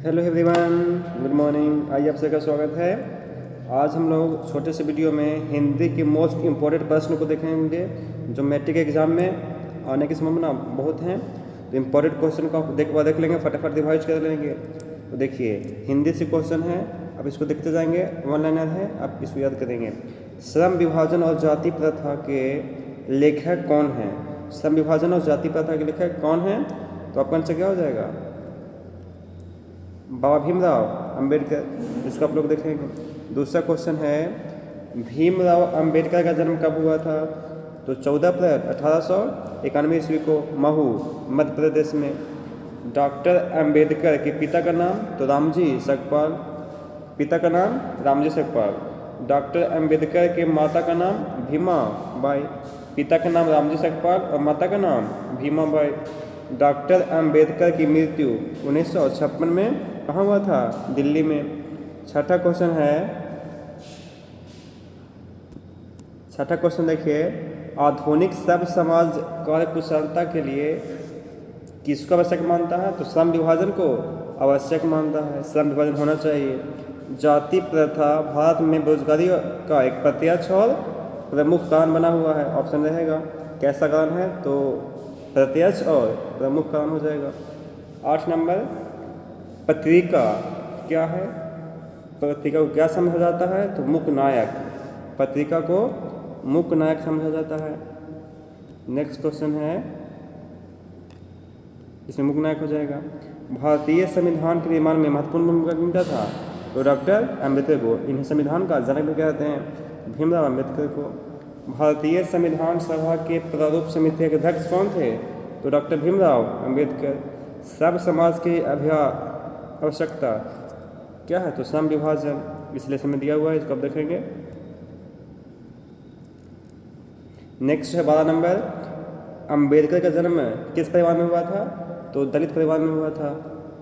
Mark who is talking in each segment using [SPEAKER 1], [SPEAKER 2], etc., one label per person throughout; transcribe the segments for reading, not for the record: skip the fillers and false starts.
[SPEAKER 1] Hello everyone, good morning. आइए आप सबका स्वागत है। आज हम लोग छोटे से वीडियो में हिंदी के मोस्ट इम्पोर्टेंट प्रश्न को देखेंगे जो मैट्रिक एग्जाम में आने की संभावना बहुत हैं। तो इम्पोर्टेंट क्वेश्चन को आप देख लेंगे, फटाफट रिवाइज कर लेंगे। तो देखिए, हिंदी से क्वेश्चन है, आप इसको देखते जाएंगे। वन लाइनर है, आप इसको याद करेंगे। श्रम विभाजन और जाति प्रथा के लेखक कौन हैं? श्रम विभाजन और जाति प्रथा के लेखक कौन हैं? तो आपका आंसर क्या हो जाएगा? बाबा भीमराव अंबेडकर, इसको आप लोग देखेंगे। दूसरा क्वेश्चन है, भीमराव अंबेडकर का जन्म कब हुआ था? तो 14 अप्रैल 1891 ईस्वी को महू, मध्य प्रदेश में। डॉक्टर अंबेडकर के पिता का नाम? तो रामजी सकपाल, पिता का नाम रामजी सकपाल। डॉक्टर अंबेडकर के माता का नाम भीमा बाई, पिता का नाम रामजी सकपाल और माता का नाम भीमा बाई। डॉक्टर अंबेडकर की मृत्यु 1956 में कहाँ हुआ था? दिल्ली में। छठा क्वेश्चन है, छठा क्वेश्चन देखिए, आधुनिक सब समाज कार्यकुशलता के लिए किसको आवश्यक मानता है? तो श्रम विभाजन को आवश्यक मानता है, श्रम विभाजन होना चाहिए। जाति प्रथा भारत में बेरोजगारी का एक प्रत्यक्ष और प्रमुख कारण बना हुआ है। ऑप्शन रहेगा कैसा कारण है? तो प्रत्यक्ष और प्रमुख कारण हो जाएगा। 8 नंबर, पत्रिका क्या है? पत्रिका को क्या समझा जाता है? तो मुख्य नायक, पत्रिका को मुख्य नायक समझा जाता है। नेक्स्ट क्वेश्चन है, इसमें मुख्य नायक हो जाएगा। भारतीय संविधान के निर्माण में महत्वपूर्ण भूमिका किनका था? तो डॉक्टर अम्बेडकर को। इन्हें संविधान का जनक भी कहते हैं, भीमराव अम्बेडकर को। भारतीय संविधान सभा के प्रारूप समिति के अध्यक्ष कौन थे? तो डॉक्टर भीमराव अम्बेडकर। सब समाज की आवश्यकता क्या है? तो श्रम विभाजन, इसलिए समय दिया हुआ है, इसको आप देखेंगे। नेक्स्ट है 12 नंबर, अंबेडकर का जन्म किस परिवार में हुआ था? तो दलित परिवार में हुआ था।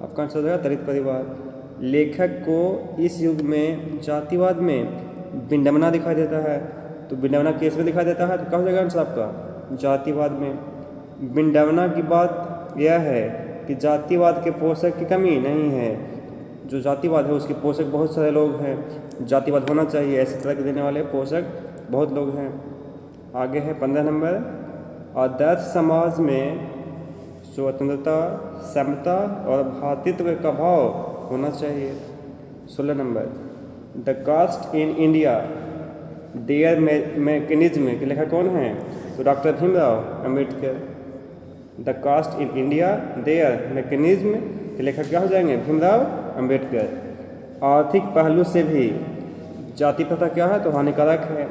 [SPEAKER 1] आपका आंसर होगा दलित परिवार। लेखक को इस युग में जातिवाद में विडंबना दिखाई देता है, तो विडंबना केस में दिखाई देता है, तो क्या हो जाएगा आंसर आपका? जातिवाद में। विडंबना की बात यह है कि जातिवाद के पोषक की कमी नहीं है। जो जातिवाद है उसके पोषक बहुत सारे लोग हैं, जातिवाद होना चाहिए, ऐसे तरह के देने वाले पोषक बहुत लोग हैं। आगे है 15 नंबर, आदर्श समाज में स्वतंत्रता, समता और भ्रातृत्व का भाव होना चाहिए। 16 number, the caste in India their mechanism के लेखक कौन है? तो doctor Bhimrao Ambedkar. The caste in India their mechanism के लेखक क्या हो जाएंगे? भीमराव अम्बेडकर। आर्थिक पहलू से भी जाति प्रथा क्या है? तो हानिकारक है।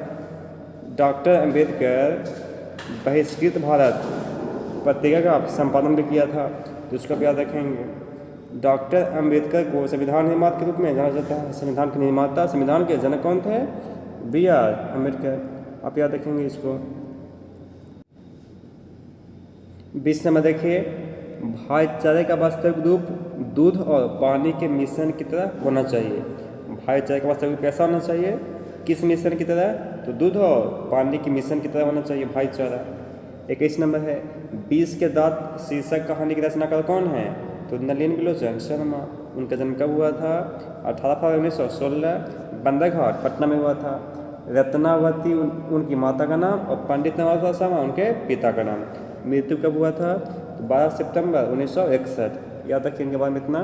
[SPEAKER 1] डॉक्टर अम्बेडकर बहिष्कृत भारत पत्रिका का संपादन भी किया था, तो उसका भी याद रखेंगे। डॉक्टर अम्बेडकर को संविधान निर्माता के रूप में जाना जाता है। संविधान के निर्माता, संविधान के जनक कौन थे? BR अम्बेडकर। आप याद रखेंगे इसको। 20 नंबर देखिए, भाईचारे का वास्तविक रूप दूध और पानी के मिश्रण की तरह होना चाहिए। भाईचारे का वास्तविक रूप कैसा होना चाहिए? किस मिश्रण की तरह? तो दूध और पानी के मिश्रण की तरह होना चाहिए भाईचारा। 21 नंबर है, 20 के दांत शीर्षक कहानी के रचनाकार कौन है? तो नलिन बिलोचन शर्मा। उनका जन्म कब हुआ था? 18 फरवरी 1916, बंदरघाट पटना में हुआ था। रत्नावती उनकी माता का नाम और पंडित नवाब शर्मा उनके पिता का नाम। मृत्यु कब हुआ था? तो 12 सितंबर 1961। याद रखिए इनके बारे में इतना।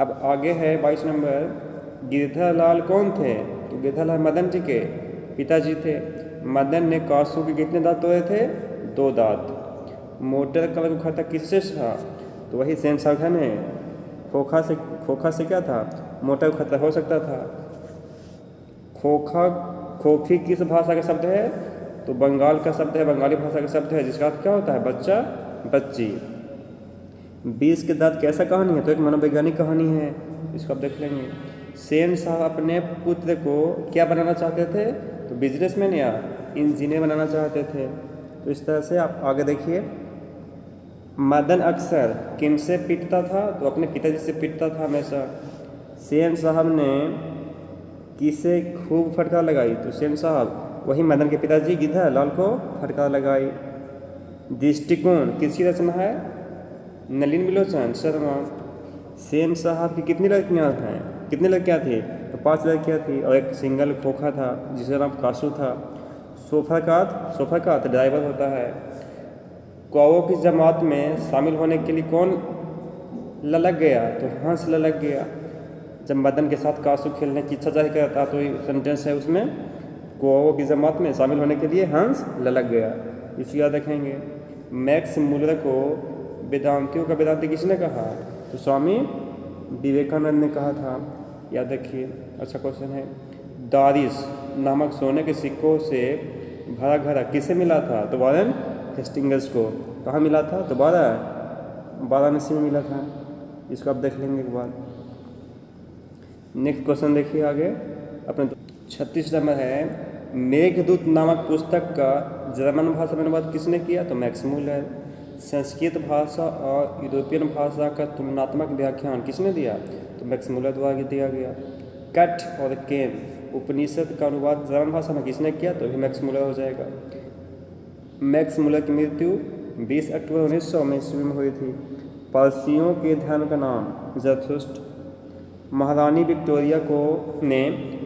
[SPEAKER 1] अब आगे है 22 नंबर, गिरधर लाल कौन थे? तो गिरधर लाल मदन जी के पिताजी थे। मदन ने कासू के कितने दांत तोड़े थे? 2 दांत। मोटर कलर को खतरा किससे था? तो वही शहंशाह ने। खोखा से क्या था? मोटर को खतरा हो सकता था। खोखी किस भाषा का शब्द है? तो बंगाल का शब्द है, बंगाली भाषा का शब्द है, जिसका अर्थ क्या होता है? बच्चा, बच्ची। 20 के दांत कैसा कहानी है? तो एक मनोवैज्ञानिक कहानी है, इसको आप देख लेंगे। शहंशाह अपने पुत्र को क्या बनाना चाहते थे? तो बिजनेसमैन या इंजीनियर बनाना चाहते थे। तो इस तरह से आप आगे देखिए। मदन अक्सर किनसे पिटता था? तो अपने पिताजी से पिटता था हमेशा। शहंशाह ने किसे खूब फटकार लगाई? तो शहंशाह वही मदन के पिताजी गिरधर लाल को फटकार लगाई। दृष्टिकोण किसकी रचना है? नलिन बिलोचन शर्मा। सेन साहब की कितनी लड़कियाँ थी? तो 5 लड़कियाँ थी और एक सिंगल खोखा था जिसका नाम कासू था। सोफरकात ड्राइवर होता है। कौवों की जमात में शामिल होने के लिए कौन ललक गया? तो हंस ललक गया। जब मदन के साथ कासू खेलने की इच्छा जाहिर करता तो सेंटेंस है उसमें, कौवों की जमात में शामिल होने के लिए हंस ललक गया। इसे याद रखेंगे। मैक्स मूलर को वेदांतियों का वेदांती किसने कहा? तो स्वामी विवेकानंद ने कहा था। याद रखिए, अच्छा क्वेश्चन है। दारिस नामक सोने के सिक्कों से भरा घड़ा किसे मिला था? तो वारेन हेस्टिंग्स को। कहाँ मिला था? तो वाराणसी में मिला था। इसको आप देख लेंगे एक बार। नेक्स्ट क्वेश्चन देखिए आगे अपने 36 नंबर है, मेघदूत नामक पुस्तक का जर्मन भाषा में अनुवाद किसने किया? तो मैक्स मूलर। संस्कृत भाषा और यूरोपियन भाषा का तुलनात्मक व्याख्यान किसने दिया? तो मैक्स मूलर द्वारा दिया गया। कट और केन उपनिषद का अनुवाद जर्मन भाषा में किसने किया? तो भी मैक्स मूलर हो जाएगा। मैक्स मूलर की मृत्यु 20 अक्टूबर 1900 में ईस्वी में हुई थी। पारसियों के ध्यान का नाम ज़रथुस्ट्र। महारानी विक्टोरिया को ने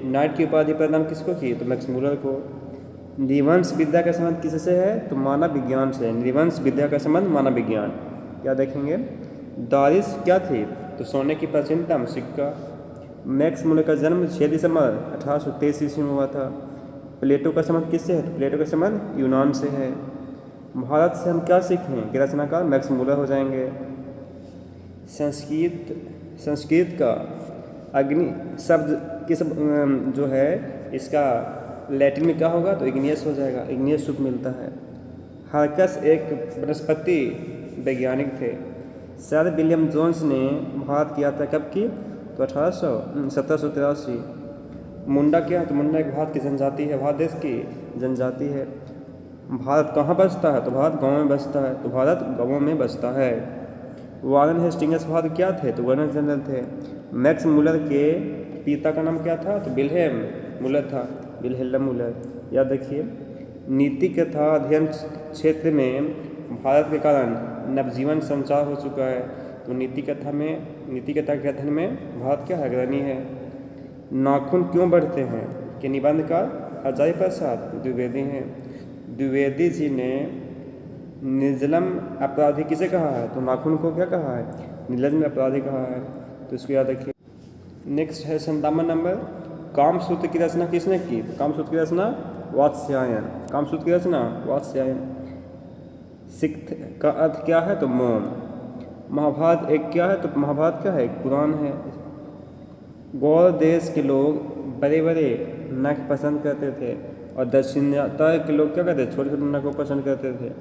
[SPEAKER 1] नाइट की उपाधि प्रदान किसको की? तो मैक्स मूलर को। नृवंश विद्या का संबंध किससे है? तो मानव विज्ञान से। नृवंश विद्या का संबंध मानव विज्ञान। क्या देखेंगे? दारिस क्या थी? तो सोने की प्राचीनतम सिक्का। मैक्स मूलर का जन्म 6 दिसंबर 1823 ईस्वी में हुआ था। प्लेटो का संबंध किससे है? तो प्लेटो का संबंध यूनान से है। भारत से हम क्या सीखें? कि रचनाकार मैक्स मूलर हो जाएंगे। संस्कृत का अग्नि शब्द किस जो है इसका लैटिन में क्या होगा? तो इग्नियस हो जाएगा। इग्नियस सूप मिलता है। हार्कस एक वनस्पति वैज्ञानिक थे। सर विलियम जोन्स ने भारत की यात्रा कब की? तो 1783। मुंडा क्या है? तो मुंडा एक भारत की जनजाति है, भारत देश की जनजाति है। भारत कहाँ बसता है? तो भारत गाँव में बसता है। तो भारत गाँवों में बसता है। वारेन हेस्टिंग्स भारत क्या थे? तो गवर्नर जनरल थे। मैक्स मूलर के पिता का नाम क्या था? तो विल्हेम मूलर था। Wilhelm Müller. याद रखिए। नीति कथा अध्ययन क्षेत्र में भारत के कारण नवजीवन संचार हो चुका है। तो नीति कथा के अध्ययन में भारत क्या है? अग्रणी है। नाखून क्यों बढ़ते हैं? कि निबंधकार हजारी प्रसाद द्विवेदी हैं। द्विवेदी जी ने निर्जलम अपराधी किसे कहा है? तो नाखून को क्या कहा है? निर्जलम अपराधी कहा है। तो इसको याद रखिए। नेक्स्ट है 57 नंबर, कामसूत्र की रचना किसने की? तो कामसूत्र की रचना वात्स्यायन। सिक्त का अर्थ क्या है? तो मौन। महाभारत एक क्या है? तो महाभारत क्या है? एक पुराण है। गौड़ देश के लोग बड़े बड़े नख पसंद करते थे और दक्षिणात्य के लोग क्या करते थे? छोटे छोटे नख को पसंद करते थे।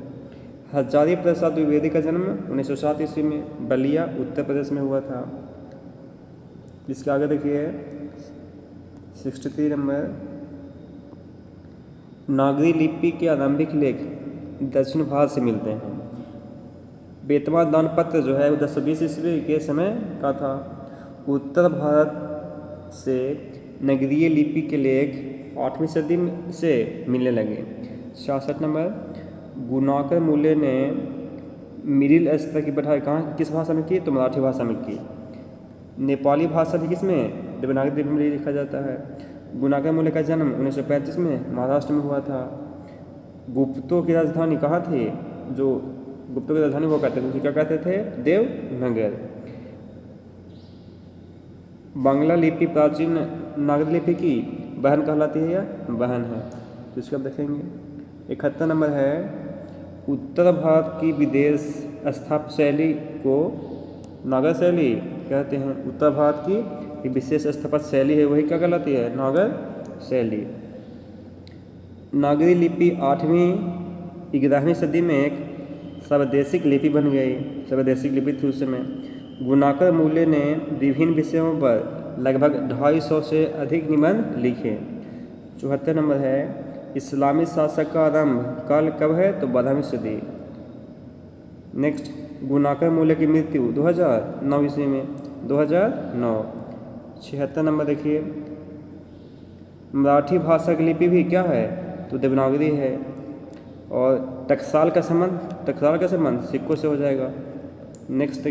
[SPEAKER 1] हजारी प्रसाद द्विवेदी का जन्म 1907 ईस्वी में बलिया उत्तर प्रदेश में हुआ था। इसके आगे देखिए 63 नंबर, नागरी लिपि के आरंभिक लेख दक्षिण भारत से मिलते हैं। बेतवा दान पत्र जो है वो 1020 ईस्वी के समय का था। उत्तर भारत से नगरीय लिपि के लेख 8वीं सदी से मिलने लगे। 66 नंबर, गुणाकर मूल्य ने मिडिल स्तर की पढ़ाई किस भाषा में की? तो मराठी भाषा में की। नेपाली भाषा भी किसमें? देवनागरी लिपि में लिखा जाता है। गुणाकर मूल्य का जन्म 1935 में महाराष्ट्र में हुआ था। गुप्तों की राजधानी कहाँ थी? जो गुप्तों की राजधानी वो कहते थे, उसे क्या कहते थे? देवनगर। बांग्ला लिपि प्राचीन नागरी लिपि की बहन कहलाती है या बहन है? तो इसको आप देखेंगे। 71 नंबर है, उत्तर भारत की विदेश स्थापत्य शैली को नागर शैली कहते हैं। उत्तर भारत की विशेष स्थापत्य शैली है वही क्या कहलाती है? नागर शैली। नागरी लिपि 8वीं 11वीं सदी में एक स्वदेशिक लिपि बन गई। स्वदेशिक लिपि थी उस समय। गुणाकर मूल्य ने विभिन्न विषयों पर लगभग 250 से अधिक निबंध लिखे। 74 नंबर है, इस्लामी शासक का आरंभ काल कब है? तो 12वीं सदी। नेक्स्ट, गुणाकर मूल्य की मृत्यु 2009 ईस्वी में। 2009। 76 नंबर देखिए, मराठी भाषा की लिपि भी क्या है? तो देवनागरी है। और टकसाल का संबंध सिक्कों से हो जाएगा। नेक्स्ट